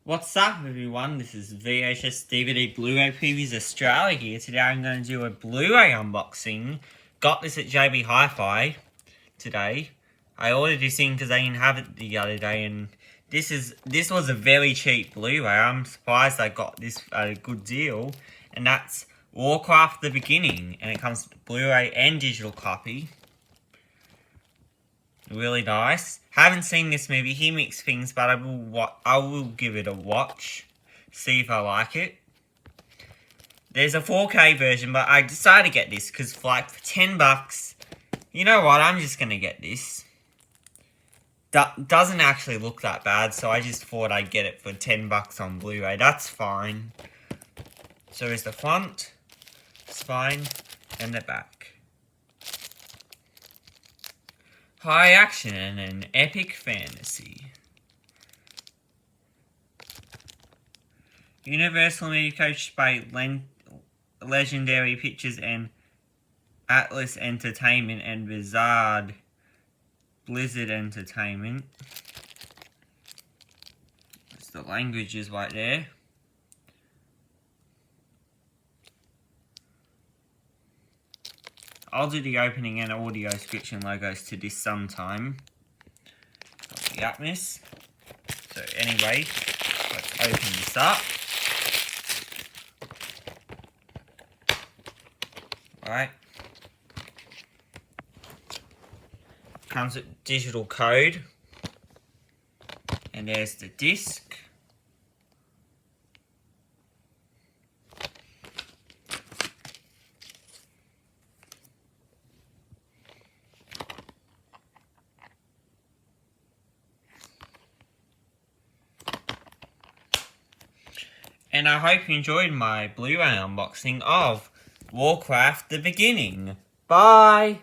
What's up everyone, this is VHS DVD Blu-ray Previews Australia here. Today I'm going to do a Blu-ray unboxing. Got this at JB Hi-Fi today. I ordered this in because I didn't have it the other day, and this was a very cheap Blu-ray. I'm surprised I got this at a good deal. And that's Warcraft The Beginning, and it comes with Blu-ray and digital copy. Really nice. Haven't seen this movie. He mixed things, but I will give it a watch. See if I like it. There's a 4K version, but I decided to get this because for $10, you know what? I'm just gonna get this. Doesn't actually look that bad, so I just thought I'd get it for $10 on Blu-ray. That's fine. So is the front, spine, and the back. High action and an epic fantasy. Universal Media coached by Legendary Pictures and Atlas Entertainment and Blizzard Entertainment. That's the languages right there. I'll do the opening and audio description logos to this sometime. The Atmos. So anyway, let's open this up. Alright. Comes with digital code. And there's the disc. And I hope you enjoyed my Blu-ray unboxing of Warcraft The Beginning. Bye!